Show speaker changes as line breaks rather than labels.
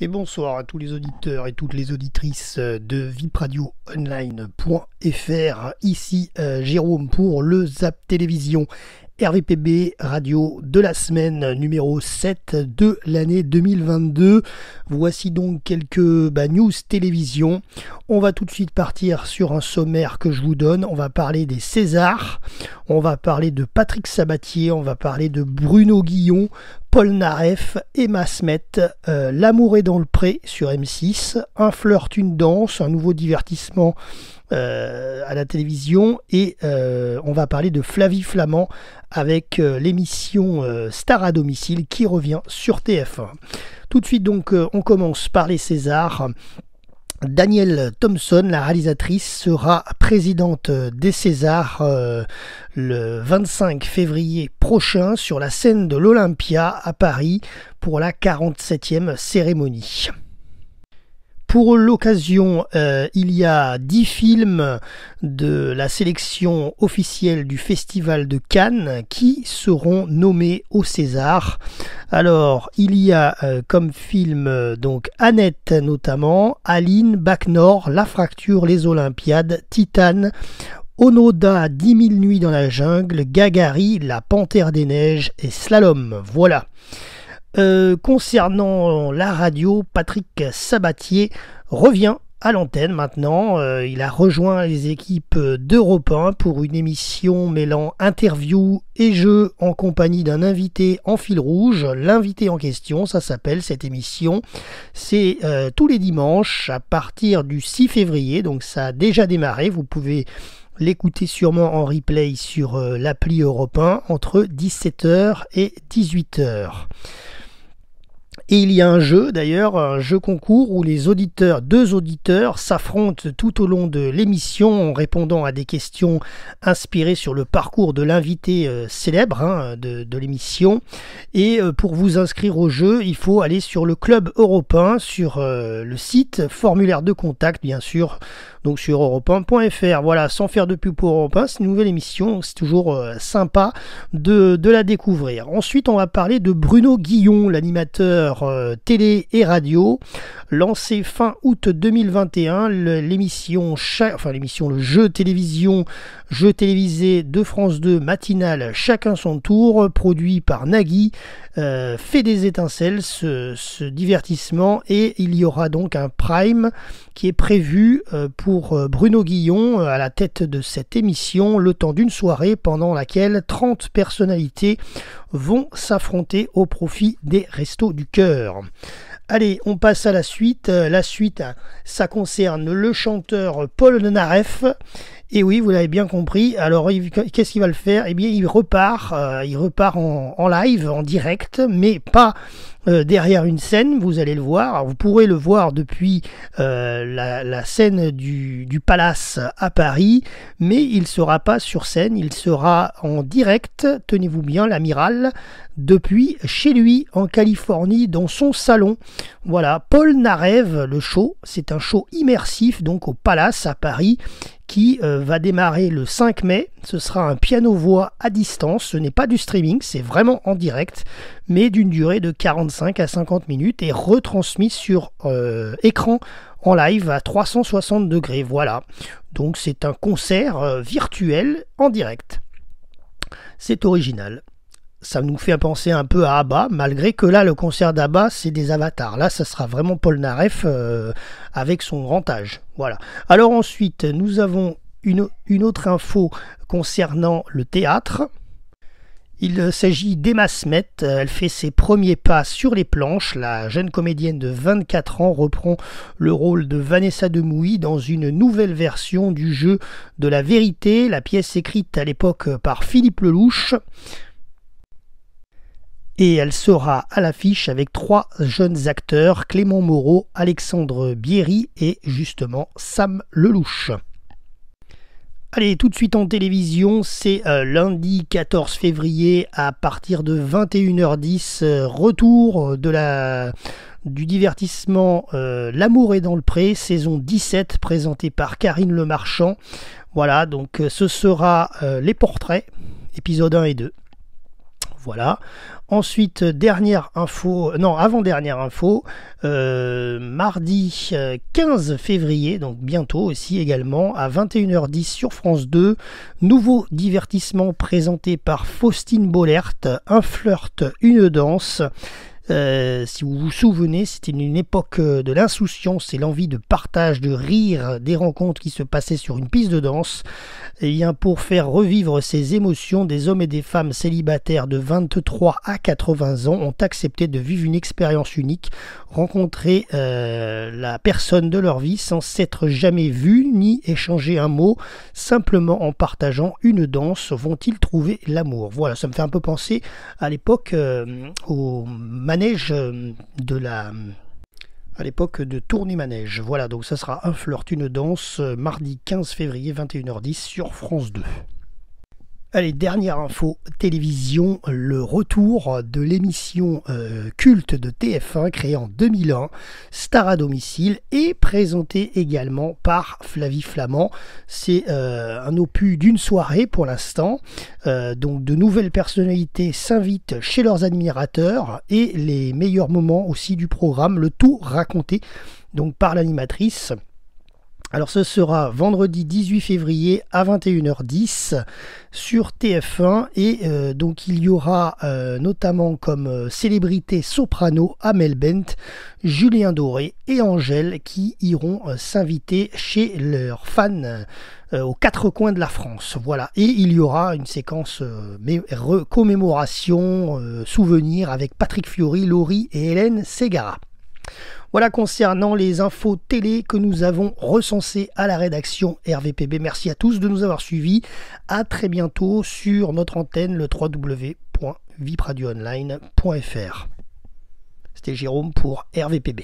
Et bonsoir à tous les auditeurs et toutes les auditrices de vipradioonline.fr. Ici Jérôme pour le Zap Télévision RVPB Radio de la semaine numéro 7 de l'année 2022. Voici donc quelques news télévision. On va tout de suite partir sur un sommaire que je vous donne. On va parler des Césars, on va parler de Patrick Sabatier, on va parler de Bruno Guillon, Paul Naref, Emma Smet, L'amour est dans le pré sur M6, Un flirt, une danse, un nouveau divertissement à la télévision, et on va parler de Flavie Flament avec l'émission Star à domicile qui revient sur TF1. Tout de suite donc on commence par les Césars. Danielle Thompson, la réalisatrice, sera présidente des Césars le 25 février prochain sur la scène de l'Olympia à Paris pour la 47e cérémonie. Pour l'occasion, il y a 10 films de la sélection officielle du Festival de Cannes qui seront nommés au César. Alors, il y a comme film donc Annette notamment, Aline, Bac Nord, La Fracture, Les Olympiades, Titane, Onoda, 10 000 nuits dans la jungle, Gagari, La Panthère des Neiges et Slalom. Voilà. Concernant la radio, Patrick Sabatier revient à l'antenne maintenant. Il a rejoint les équipes d'Europe 1 pour une émission mêlant interview et jeu en compagnie d'un invité en fil rouge. L'invité en question, ça s'appelle cette émission. C'est tous les dimanches à partir du 6 février, donc ça a déjà démarré. Vous pouvez l'écouter sûrement en replay sur l'appli Europe 1 entre 17h et 18h. Et il y a un jeu d'ailleurs, un jeu concours où deux auditeurs s'affrontent tout au long de l'émission en répondant à des questions inspirées sur le parcours de l'invité célèbre de l'émission. Et pour vous inscrire au jeu, il faut aller sur le Club Europe 1, sur le site, formulaire de contact bien sûr, donc sur europe1.fr. Voilà, sans faire de pub pour Europe 1, c'est une nouvelle émission, c'est toujours sympa de la découvrir. Ensuite, on va parler de Bruno Guillon, l'animateur télé et radio, lancé fin août 2021, le jeu télévisé de France 2 matinal Chacun son tour, produit par Nagui, fait des étincelles ce divertissement, et il y aura donc un prime qui est prévu pour Bruno Guillon à la tête de cette émission, le temps d'une soirée pendant laquelle 30 personnalités vont s'affronter au profit des Restos du Cœur. Allez, on passe à la suite. La suite, ça concerne le chanteur Paul Naref. Et oui, vous l'avez bien compris. Alors, qu'est-ce qu'il va le faire ? Eh bien, il repart en live, en direct, mais pas derrière une scène. Vous allez le voir. Alors, vous pourrez le voir depuis la scène du Palace à Paris, mais il ne sera pas sur scène. Il sera en direct, tenez-vous bien, l'amiral, depuis chez lui en Californie, dans son salon. Voilà, Paul Naref, le show, c'est un show immersif donc au Palace à Paris qui va démarrer le 5 mai. Ce sera un piano-voix à distance, ce n'est pas du streaming, c'est vraiment en direct, mais d'une durée de 45 à 50 minutes et retransmis sur écran en live à 360 degrés. Voilà, donc c'est un concert virtuel en direct. C'est original. Ça nous fait penser un peu à ABBA, malgré que là, le concert d'ABBA, c'est des avatars. Là, ça sera vraiment Paul Naref avec son grand âge. Voilà. Alors ensuite, nous avons une autre info concernant le théâtre. Il s'agit d'Emma Smet. Elle fait ses premiers pas sur les planches. La jeune comédienne de 24 ans reprend le rôle de Vanessa Demouy dans une nouvelle version du jeu de la vérité, la pièce écrite à l'époque par Philippe Lelouch. Et elle sera à l'affiche avec 3 jeunes acteurs, Clément Moreau, Alexandre Bierry et justement Sam Lelouch. Allez, tout de suite en télévision, c'est lundi 14 février à partir de 21h10, retour du divertissement L'amour est dans le pré, saison 17, présenté par Karine Le Marchand. Voilà, donc ce sera les portraits, épisodes 1 et 2. Voilà. Ensuite, dernière info, non, avant-dernière info, mardi 15 février, donc bientôt aussi également, à 21h10 sur France 2, nouveau divertissement présenté par Faustine Bollert, un flirt, une danse. Si vous vous souvenez, c'était une époque de l'insouciance et l'envie de partage, de rire, des rencontres qui se passaient sur une piste de danse. Et bien, pour faire revivre ces émotions, des hommes et des femmes célibataires de 23 à 80 ans ont accepté de vivre une expérience unique, rencontrer la personne de leur vie sans s'être jamais vus ni échanger un mot, simplement en partageant une danse, vont-ils trouver l'amour? Voilà, ça me fait un peu penser à l'époque au manège à l'époque de Tournai-Manège. Voilà, donc ça sera un flirt, une danse, mardi 15 février, 21h10 sur France 2. Allez, dernière info télévision, le retour de l'émission culte de TF1 créée en 2001, Star à domicile, et présentée également par Flavie Flament. C'est un opus d'une soirée pour l'instant, donc de nouvelles personnalités s'invitent chez leurs admirateurs et les meilleurs moments aussi du programme, le tout raconté donc par l'animatrice. Alors ce sera vendredi 18 février à 21h10 sur TF1 et donc il y aura notamment comme célébrité soprano Amel Bent, Julien Doré et Angèle qui iront s'inviter chez leurs fans aux quatre coins de la France. Voilà, et il y aura une séquence commémoration, souvenir avec Patrick Fiori, Laurie et Hélène Ségara. Voilà concernant les infos télé que nous avons recensées à la rédaction RVPB. Merci à tous de nous avoir suivis. À très bientôt sur notre antenne, le www.vipradioonline.fr. C'était Jérôme pour RVPB.